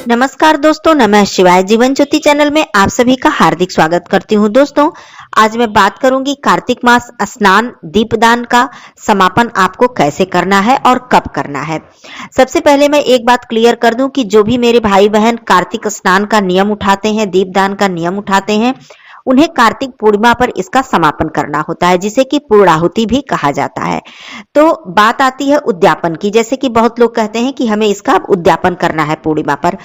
नमस्कार दोस्तों, नमः शिवाय। जीवन ज्योति चैनल में आप सभी का हार्दिक स्वागत करती हूँ। दोस्तों, आज मैं बात करूंगी कार्तिक मास स्नान दीपदान का समापन आपको कैसे करना है और कब करना है। सबसे पहले मैं एक बात क्लियर कर दूं कि जो भी मेरे भाई बहन कार्तिक स्नान का नियम उठाते हैं, दीपदान का नियम उठाते हैं, उन्हें कार्तिक पूर्णिमा पर इसका समापन करना होता है, जिसे कि पूर्णाहुति भी कहा जाता है। तो बात आती है उद्यापन की। जैसे कि बहुत लोग कहते हैं कि हमें इसका उद्यापन करना है पूर्णिमा पर,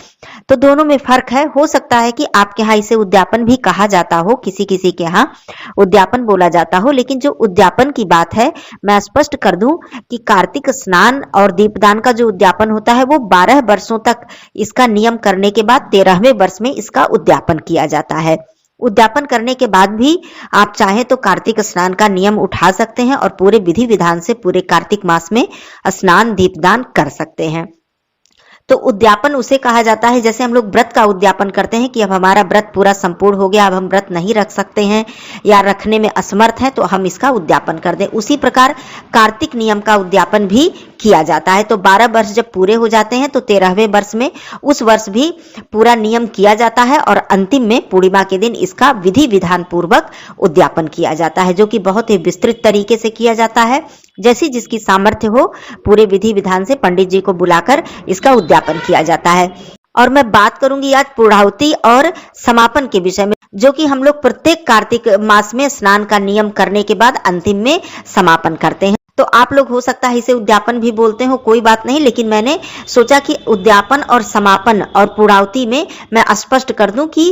तो दोनों में फर्क है। हो सकता है कि आपके यहाँ इसे उद्यापन भी कहा जाता हो, किसी किसी के यहाँ उद्यापन बोला जाता हो, लेकिन जो उद्यापन की बात है मैं स्पष्ट कर दूं कि कार्तिक स्नान और दीपदान का जो उद्यापन होता है वो 12 वर्षों तक इसका नियम करने के बाद 13वें वर्ष में इसका उद्यापन किया जाता है। उद्यापन करने के बाद भी आप चाहें तो कार्तिक स्नान का नियम उठा सकते हैं और पूरे विधि विधान से पूरे कार्तिक मास में स्नान दीपदान कर सकते हैं। तो उद्यापन उसे कहा जाता है, जैसे हम लोग व्रत का उद्यापन करते हैं कि अब हमारा व्रत पूरा संपूर्ण हो गया, अब हम व्रत नहीं रख सकते हैं या रखने में असमर्थ हैं, तो हम इसका उद्यापन कर दें। उसी प्रकार कार्तिक नियम का उद्यापन भी किया जाता है। तो 12 वर्ष जब पूरे हो जाते हैं तो 13वें वर्ष में उस वर्ष भी पूरा नियम किया जाता है और अंतिम में पूर्णिमा के दिन इसका विधि विधान पूर्वक उद्यापन किया जाता है, जो कि बहुत ही विस्तृत तरीके से किया जाता है। जैसी जिसकी सामर्थ्य हो पूरे विधि विधान से पंडित जी को बुलाकर इसका उद्यापन किया जाता है। और मैं बात करूंगी आज पूर्णाहुति और समापन के विषय में, जो कि हम लोग प्रत्येक कार्तिक मास में स्नान का नियम करने के बाद अंतिम में समापन करते हैं। तो आप लोग हो सकता है इसे उद्यापन भी बोलते हो, कोई बात नहीं, लेकिन मैंने सोचा कि उद्यापन और समापन और पूर्णाहुति में मैं स्पष्ट कर दूं कि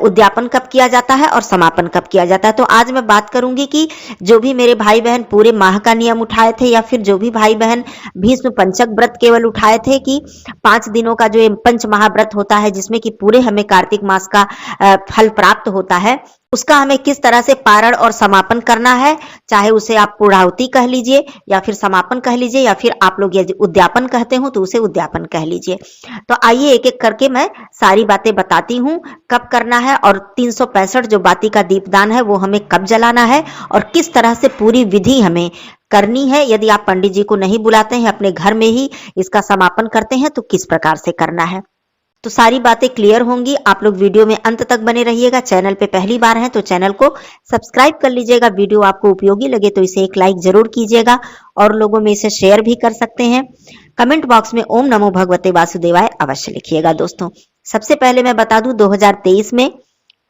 उद्यापन कब किया जाता है और समापन कब किया जाता है। तो आज मैं बात करूंगी कि जो भी मेरे भाई बहन पूरे माह का नियम उठाए थे, या फिर जो भी भाई बहन भीष्म पंचक व्रत केवल उठाए थे कि 5 दिनों का जो पंच महाव्रत होता है, जिसमें कि पूरे हमें कार्तिक मास का फल प्राप्त होता है, उसका हमें किस तरह से पारण और समापन करना है। चाहे उसे आप पूर्णाहुति कह लीजिए या फिर समापन कह लीजिए, या फिर आप लोग यदि उद्यापन कहते हो तो उसे उद्यापन कह लीजिए। तो आइए एक एक करके मैं सारी बातें बताती हूँ, कब करना है और 365 जो बाती का दीपदान है वो हमें कब जलाना है और किस तरह से पूरी विधि हमें करनी है। यदि आप पंडित जी को नहीं बुलाते हैं, अपने घर में ही इसका समापन करते हैं, तो किस प्रकार से करना है। तो सारी बातें क्लियर होंगी। आप लोग वीडियो में अंत तक बने रहिएगा। चैनल पे पहली बार हैं तो चैनल को सब्सक्राइब कर लीजिएगा। वीडियो आपको उपयोगी लगे तो इसे एक लाइक जरूर कीजिएगा और लोगों में इसे शेयर भी कर सकते हैं। कमेंट बॉक्स में ओम नमो भगवते वासुदेवाय अवश्य लिखिएगा। दोस्तों, सबसे पहले मैं बता दूं 2023 में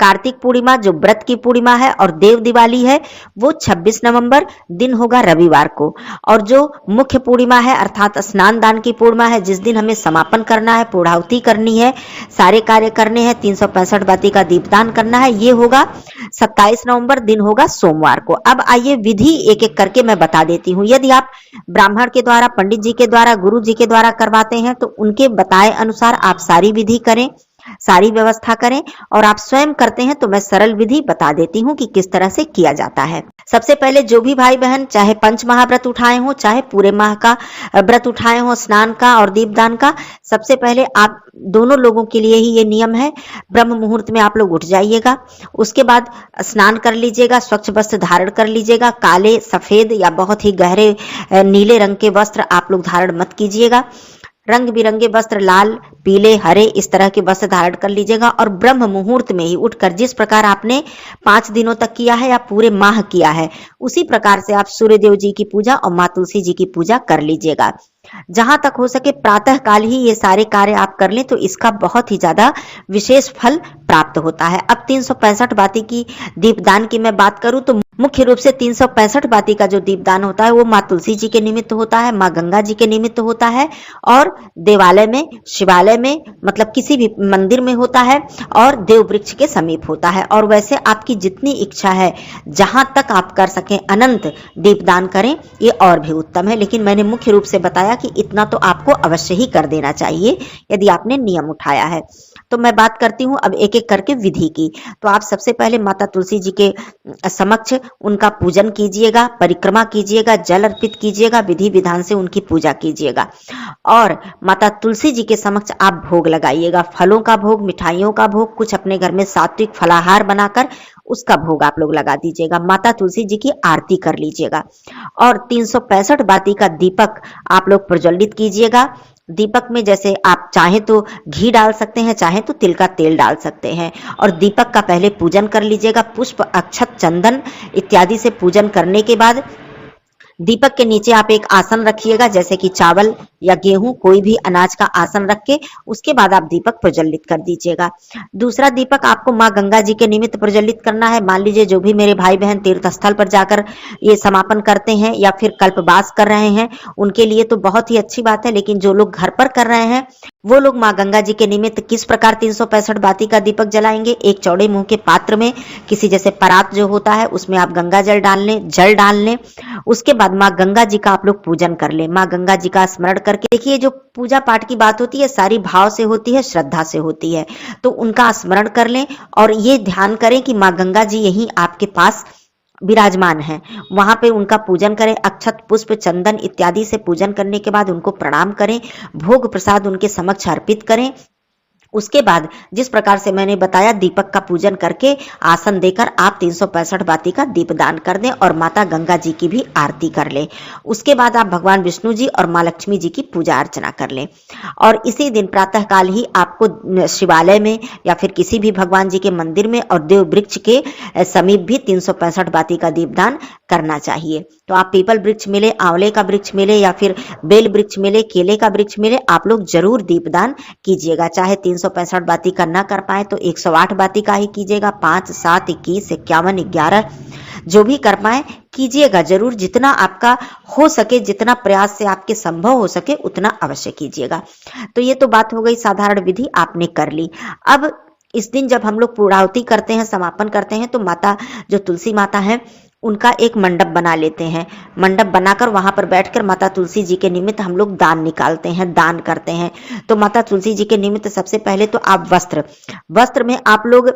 कार्तिक पूर्णिमा जो व्रत की पूर्णिमा है और देव दिवाली है वो 26 नवंबर दिन होगा रविवार को। और जो मुख्य पूर्णिमा है अर्थात स्नान दान की पूर्णिमा है, जिस दिन हमें समापन करना है, पूर्णाहुति करनी है, सारे कार्य करने हैं, 365 बाती का दीपदान करना है, ये होगा 27 नवंबर दिन होगा सोमवार को। अब आइए विधि एक एक करके मैं बता देती हूँ। यदि आप ब्राह्मण के द्वारा, पंडित जी के द्वारा, गुरु जी के द्वारा करवाते हैं तो उनके बताए अनुसार आप सारी विधि करें, सारी व्यवस्था करें। और आप स्वयं करते हैं तो मैं सरल विधि बता देती हूं कि किस तरह से किया जाता है। सबसे पहले जो भी भाई बहन चाहे पंच महाव्रत उठाए हो, चाहे पूरे माह का व्रत उठाए हो स्नान का और दीपदान का, सबसे पहले आप दोनों लोगों के लिए ही ये नियम है, ब्रह्म मुहूर्त में आप लोग उठ जाइएगा। उसके बाद स्नान कर लीजिएगा, स्वच्छ वस्त्र धारण कर लीजिएगा। काले, सफेद या बहुत ही गहरे नीले रंग के वस्त्र आप लोग धारण मत कीजिएगा। रंग बिरंगे वस्त्र, लाल, पीले, हरे, इस तरह के वस्त्र धारण कर लीजिएगा। और ब्रह्म मुहूर्त में ही उठकर जिस प्रकार आपने 5 दिनों तक किया है या पूरे माह किया है, उसी प्रकार से आप सूर्यदेव जी की पूजा और माँ तुलसी जी की पूजा कर लीजिएगा। जहां तक हो सके प्रातः काल ही ये सारे कार्य आप कर लें तो इसका बहुत ही ज्यादा विशेष फल प्राप्त होता है। अब 365 बाती की दीपदान की मैं बात करूं तो मुख्य रूप से 365 बाती का जो दीपदान होता है वो माँ तुलसी जी के निमित्त होता है, माँ गंगा जी के निमित्त होता है, और देवालय में, शिवालय में, मतलब किसी भी मंदिर में होता है, और देव वृक्ष के समीप होता है। और वैसे आपकी जितनी इच्छा है, जहां तक आप कर सकें अनंत दीपदान करें, ये और भी उत्तम है। लेकिन मैंने मुख्य रूप से बताया कि इतना तो आपको अवश्य ही कर देना चाहिए यदि आपने नियम उठाया है। तो मैं बात करती हूँ अब एक एक करके विधि की। तो आप सबसे पहले माता तुलसी जी के समक्ष उनका पूजन कीजिएगा, परिक्रमा कीजिएगा, जल अर्पित कीजिएगा, विधि विधान से उनकी पूजा कीजिएगा। और माता तुलसी जी के समक्ष आप भोग लगाइएगा, फलों का भोग, मिठाइयों का भोग, कुछ अपने घर में सात्विक फलाहार बनाकर उसका भोग आप लोग लगा दीजिएगा। माता तुलसी जी की आरती कर लीजिएगा और 365 बाती का दीपक आप लोग प्रज्वलित कीजिएगा। दीपक में जैसे आप चाहें तो घी डाल सकते हैं, चाहें तो तिल का तेल डाल सकते हैं। और दीपक का पहले पूजन कर लीजिएगा। पुष्प, अक्षत, चंदन इत्यादि से पूजन करने के बाद दीपक के नीचे आप एक आसन रखिएगा, जैसे कि चावल या गेहूं, कोई भी अनाज का आसन रख के उसके बाद आप दीपक प्रज्वलित कर दीजिएगा। दूसरा दीपक आपको माँ गंगा जी के निमित्त प्रज्वलित करना है। मान लीजिए जो भी मेरे भाई बहन तीर्थ स्थल पर जाकर ये समापन करते हैं या फिर कल्पवास कर रहे हैं, उनके लिए तो बहुत ही अच्छी बात है, लेकिन जो लोग घर पर कर रहे हैं वो लोग माँ गंगा जी के निमित्त किस प्रकार 365 बाती का दीपक जलाएंगे। एक चौड़े मुंह के पात्र में किसी जैसे परात जो होता है उसमें आप गंगा जल डाल लें। उसके बाद माँ गंगा जी का आप लोग पूजन कर ले। माँ गंगा जी का स्मरण करके देखिए, जो पूजा पाठ की बात होती है सारी भाव से होती है, श्रद्धा से होती है, तो उनका स्मरण कर लें और ये ध्यान करें कि माँ गंगा जी यहीं आपके पास विराजमान है। वहां पे उनका पूजन करें। अक्षत, पुष्प, चंदन इत्यादि से पूजन करने के बाद उनको प्रणाम करें, भोग प्रसाद उनके समक्ष अर्पित करें। उसके बाद जिस प्रकार से मैंने बताया, दीपक का पूजन करके आसन देकर आप 365 बाती का दीपदान कर दें और माता गंगा जी की भी आरती कर लें। उसके बाद आप भगवान विष्णु जी और माँ लक्ष्मी जी की पूजा अर्चना कर लें। और इसी दिन प्रातः काल ही आपको शिवालय में या फिर किसी भी भगवान जी के मंदिर में और देव वृक्ष के समीप भी 365 बाती का दीपदान करना चाहिए। तो आप पीपल वृक्ष मिले, आंवले का वृक्ष मिले या फिर बेल वृक्ष मिले, केले का वृक्ष मिले, आप लोग जरूर दीपदान कीजिएगा। चाहे 365 बाती का ना कर पाए तो 108 बाती का ही कीजिएगा। 5, 7, 21, 51, 11 जो भी कर पाए कीजिएगा जरूर। जितना आपका हो सके, जितना प्रयास से आपके संभव हो सके उतना अवश्य कीजिएगा। तो ये तो बात हो गई, साधारण विधि आपने कर ली। अब इस दिन जब हम लोग पूर्णाहुति करते हैं, समापन करते हैं, तो माता जो तुलसी माता है उनका एक मंडप बना लेते हैं। मंडप बनाकर वहां पर बैठकर माता तुलसी जी के निमित्त हम लोग दान निकालते हैं, दान करते हैं। तो माता तुलसी जी के निमित्त सबसे पहले तो आप वस्त्र में आप लोग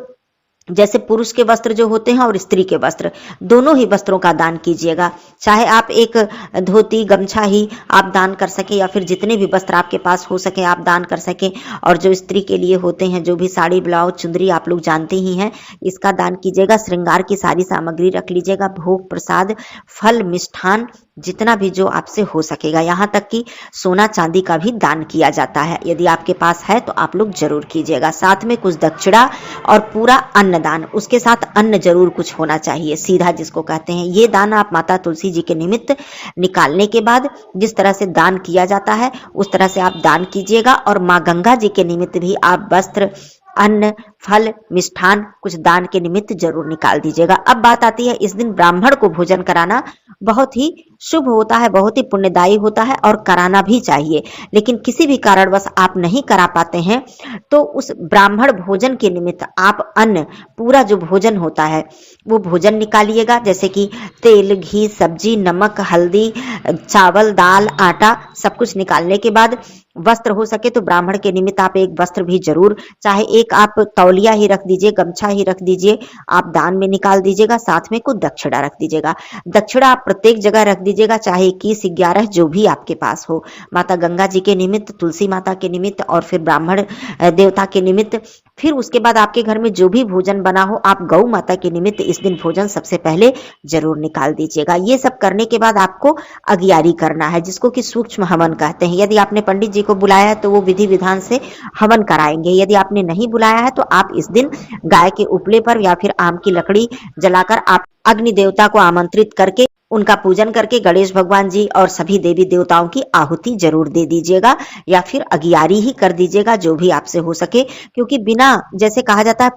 जैसे पुरुष के वस्त्र जो होते हैं और स्त्री के वस्त्र, दोनों ही वस्त्रों का दान कीजिएगा। चाहे आप एक धोती गमछा ही आप दान कर सके या फिर जितने भी वस्त्र आपके पास हो सके आप दान कर सके। और जो स्त्री के लिए होते हैं, जो भी साड़ी, ब्लाउज, चुंदरी आप लोग जानते ही हैं, इसका दान कीजिएगा। श्रृंगार की सारी सामग्री रख लीजिएगा। भोग प्रसाद, फल, मिष्ठान जितना भी जो आपसे हो सकेगा, यहाँ तक कि सोना चांदी का भी दान किया जाता है। यदि आपके पास है तो आप लोग जरूर कीजिएगा। साथ में कुछ दक्षिणा और पूरा अन्नदान, उसके साथ अन्न जरूर कुछ होना चाहिए, सीधा जिसको कहते हैं। ये दान आप माता तुलसी जी के निमित्त निकालने के बाद जिस तरह से दान किया जाता है उस तरह से आप दान कीजिएगा। और माँ गंगा जी के निमित्त भी आप वस्त्र, अन्न, फल, मिष्ठान कुछ दान के निमित्त जरूर निकाल दीजिएगा। अब बात आती है, इस दिन ब्राह्मण को भोजन कराना बहुत ही शुभ होता है, बहुत ही पुण्यदायी होता है और कराना भी चाहिए। लेकिन किसी भी कारणवश आप नहीं करा पाते हैं तो उस ब्राह्मण भोजन के निमित्त आप अन्न, पूरा जो भोजन होता है वो भोजन निकालिएगा। जैसे कि तेल, घी, सब्जी, नमक, हल्दी, चावल, दाल, आटा सब कुछ निकालने के बाद वस्त्र हो सके तो ब्राह्मण के निमित्त आप एक वस्त्र भी जरूर, चाहे एक आप तौलिया ही रख दीजिए, गमछा ही रख दीजिए, आप दान में निकाल दीजिएगा। साथ में कुछ दक्षिणा रख दीजिएगा। दक्षिणा आप प्रत्येक जगह रख दीजिएगा, चाहे 21, 11 जो भी आपके पास हो, माता गंगा जी के निमित्त, तुलसी माता के निमित्त और फिर ब्राह्मण देवता के निमित्त। फिर उसके बाद आपके घर में जो भी भोजन बना हो, आप गौ माता के निमित्त इस दिन भोजन सबसे पहले जरूर निकाल दीजिएगा। ये सब करने के बाद आपको अगियारी करना है, जिसको कि सूक्ष्म हवन कहते हैं। यदि आपने पंडित जी को बुलाया है तो वो विधि विधान से हवन कराएंगे। यदि आपने नहीं बुलाया है तो आप इस दिन गाय के उपले पर या फिर आम की लकड़ी जलाकर आप अग्नि देवता को आमंत्रित करके उनका पूजन करके गणेश भगवान जी और सभी देवी देवताओं की आहुति जरूर दे दीजिएगा या फिर अगियारी ही कर दीजिएगा, जो भी आपसे हो सके। क्योंकि बिना, जैसे कहा जाता है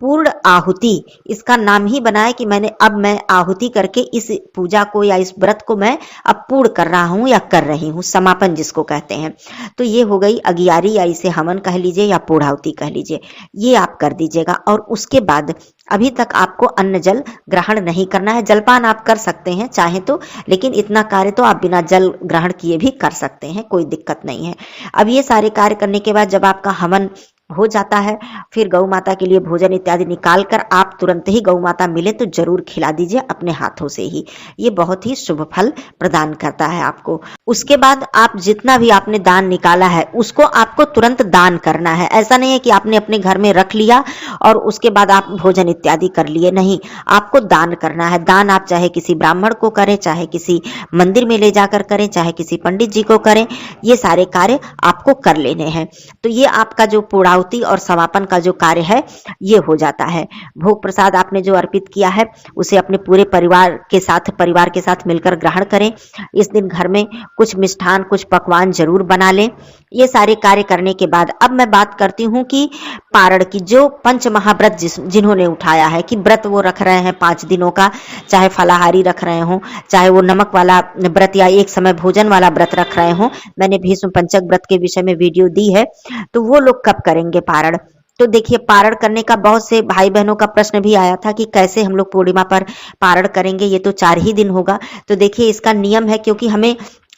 पूर्ण आहुति इसका नाम ही बना है कि मैं आहुति करके इस पूजा को या इस व्रत को मैं अब पूर्ण कर रहा हूं या कर रही हूं, समापन जिसको कहते हैं। तो ये हो गई अगियारी, या इसे हवन कह लीजिए या पूर्णाहुति कह लीजिए, ये आप कर दीजिएगा। और उसके बाद अभी तक आपको अन्न जल ग्रहण नहीं करना है। जलपान आप कर सकते हैं चाहे तो, लेकिन इतना कार्य तो आप बिना जल ग्रहण किए भी कर सकते हैं, कोई दिक्कत नहीं है। अब ये सारे कार्य करने के बाद जब आपका हवन हो जाता है, फिर गौ माता के लिए भोजन इत्यादि निकाल कर आप तुरंत ही गौ माता मिले तो जरूर खिला दीजिए अपने हाथों से ही। ये बहुत ही शुभ फल प्रदान करता है आपको। उसके बाद आप जितना भी आपने दान निकाला है उसको आपको तुरंत दान करना है। ऐसा नहीं है कि आपने अपने घर में रख लिया और उसके बाद आप भोजन इत्यादि कर लिए, नहीं, आपको दान करना है। दान आप चाहे किसी ब्राह्मण को करें, चाहे किसी मंदिर में ले जाकर करें, चाहे किसी पंडित जी को करें, ये सारे कार्य आपको कर लेने हैं। तो ये आपका जो पूर्णाहुति और समापन का जो कार्य है ये हो जाता है। भोग प्रसाद आपने जो अर्पित किया है उसे अपने पूरे परिवार के साथ मिलकर ग्रहण करें। इस दिन घर में कुछ मिष्ठान, कुछ पकवान जरूर बना लें। ये सारे कार्य करने के बाद अब मैं बात करती हूँ कि पारण की, जो पंच महाव्रत जिन्होंने उठाया है कि व्रत वो रख रहे हैं 5 दिनों का, चाहे फलाहारी रख रहे हो, चाहे वो नमक वाला व्रत या एक समय भोजन वाला व्रत रख रहे हो, मैंने भीष्म पंचक व्रत के विषय में वीडियो दी है, तो वो लोग कब करेंगे पारण। तो देखिए, पारण करने का बहुत से भाई बहनों का प्रश्न भी आया था कि कैसे हम लोग पूर्णिमा पर पारण करेंगे, ये तो 4 ही दिन होगा। तो देखिए, इसका नियम है, क्योंकि हमें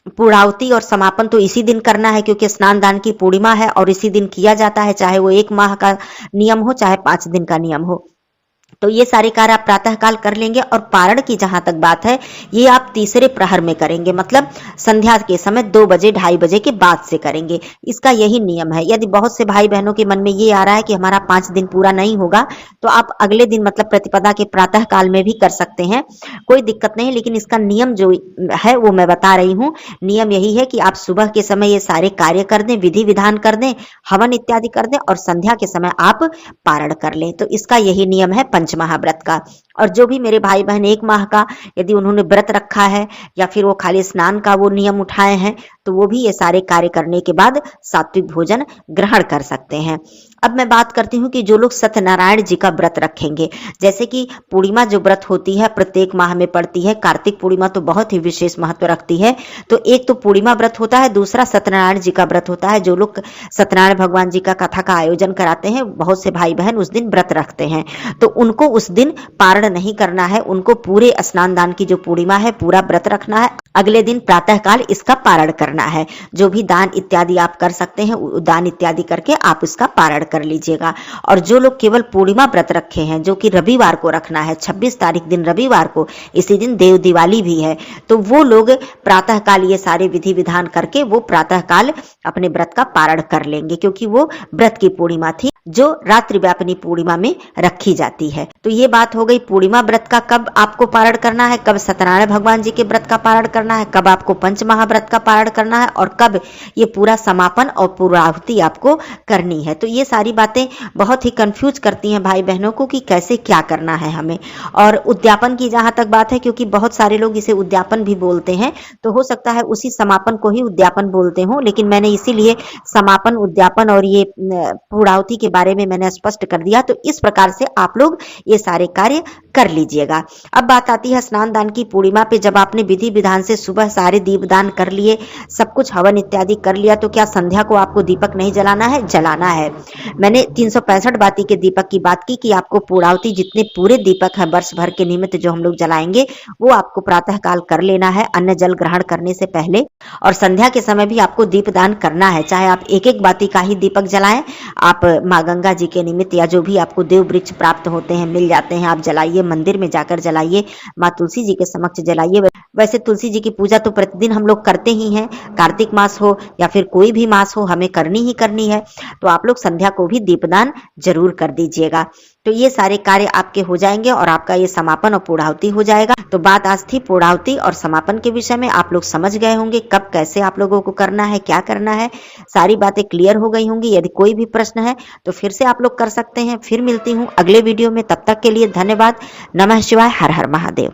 पूर्णाहुति और समापन तो इसी दिन करना है, क्योंकि स्नान दान की पूर्णिमा है और इसी दिन किया जाता है, चाहे वो 1 माह का नियम हो, चाहे 5 दिन का नियम हो। तो ये सारे कार्य आप प्रातः काल कर लेंगे। और पारण की जहां तक बात है, ये आप तीसरे प्रहर में करेंगे, मतलब संध्या के समय 2 बजे 2:30 बजे के बाद से करेंगे। इसका यही नियम है। यदि बहुत से भाई बहनों के मन में ये आ रहा है कि हमारा 5 दिन पूरा नहीं होगा, तो आप अगले दिन मतलब प्रतिपदा के प्रातः काल में भी कर सकते हैं, कोई दिक्कत नहीं। लेकिन इसका नियम जो है वो मैं बता रही हूँ। नियम यही है कि आप सुबह के समय ये सारे कार्य कर दें, विधि विधान कर दें, हवन इत्यादि कर दें और संध्या के समय आप पारण कर लें। तो इसका यही नियम है पंच महाव्रत का। और जो भी मेरे भाई बहन 1 माह का यदि उन्होंने व्रत रखा है या फिर वो खाली स्नान का वो नियम उठाए हैं, तो वो भी ये सारे कार्य करने के बाद सात्विक भोजन ग्रहण कर सकते हैं। अब मैं बात करती हूँ कि जो लोग सत्यनारायण जी का व्रत रखेंगे, जैसे कि पूर्णिमा जो व्रत होती है प्रत्येक माह में पड़ती है, कार्तिक पूर्णिमा तो बहुत ही विशेष महत्व रखती है। तो एक तो पूर्णिमा व्रत होता है, दूसरा सत्यनारायण जी का व्रत होता है। जो लोग सत्यनारायण भगवान जी का कथा का आयोजन कराते हैं, बहुत से भाई बहन उस दिन व्रत रखते हैं, तो उनको उस दिन पारण नहीं करना है। उनको पूरे स्नान दान की जो पूर्णिमा है पूरा व्रत रखना है, अगले दिन प्रातः काल इसका पारण करना है। जो भी दान इत्यादि आप कर सकते हैं, दान इत्यादि करके आप इसका पारण कर लीजिएगा। और जो लोग केवल पूर्णिमा व्रत रखे हैं, जो कि रविवार को रखना है, 26 तारीख दिन रविवार को, इसी दिन देव दिवाली भी है, तो वो लोग प्रातः काल ये सारे विधि विधान करके वो प्रातः काल अपने व्रत का पारण कर लेंगे, क्योंकि वो व्रत की पूर्णिमा थी जो रात्रि व्यापिनी पूर्णिमा में रखी जाती है। तो ये बात हो गई पूर्णिमा व्रत का, कब आपको पारण करना है, कब सत्यनारायण भगवान जी के व्रत का पारण करना है, कब आपको पंच महाव्रत का पारण करना है और कब ये पूरा समापन और पूर्णाहुति आपको करनी है। तो ये सारी बातें बहुत ही कंफ्यूज करती हैं भाई बहनों को कि कैसे क्या करना है हमें। और उद्यापन की जहां तक बात है, क्योंकि बहुत सारे लोग इसे उद्यापन भी बोलते हैं, तो हो सकता है उसी समापन को ही उद्यापन बोलते हो, लेकिन मैंने इसीलिए समापन, उद्यापन और ये पूर्णाहुति के बारे में मैंने स्पष्ट कर दिया। तो इस प्रकार से आप लोग ये सारे कार्य कर लीजिएगा। अब बात आती है स्नान दान की पूर्णिमा पे। जब आपने विधि विधान से सुबह सारे दीपदान कर लिए, सब कुछ हवन इत्यादि कर लिया, तो क्या संध्या को आपको दीपक नहीं जलाना है? जलाना है। मैंने 365 बाती के दीपक की बात की कि आपको पूर्णाहुति जितने पूरे दीपक है वर्ष भर के निमित्त जो हम लोग जलाएंगे, वो आपको प्रातः काल कर लेना है अन्न जल ग्रहण करने से पहले। और संध्या के समय भी आपको दीपदान करना है, चाहे आप 1-1 बाती का ही दीपक जलाएं, आप माँ गंगा जी के निमित्त या जो भी आपको देव वृक्ष प्राप्त होते हैं, मिल जाते हैं, आप जलाइए, मंदिर में जाकर जलाइए, माँ तुलसी जी के समक्ष जलाइए। वैसे तुलसी जी की पूजा तो प्रतिदिन हम लोग करते ही हैं, कार्तिक मास हो या फिर कोई भी मास हो, हमें करनी ही करनी है। तो आप लोग संध्या को भी दीपदान जरूर कर दीजिएगा। तो ये सारे कार्य आपके हो जाएंगे और आपका ये समापन और पूर्णाहुति हो जाएगा। तो बात आज थी पूर्णाहुति और समापन के विषय में। आप लोग समझ गए होंगे कब कैसे आप लोगों को करना है, क्या करना है, सारी बातें क्लियर हो गई होंगी। यदि कोई भी प्रश्न है तो फिर से आप लोग कर सकते हैं। फिर मिलती हूँ अगले वीडियो में, तब तक के लिए धन्यवाद। नमः शिवाय, हर हर महादेव।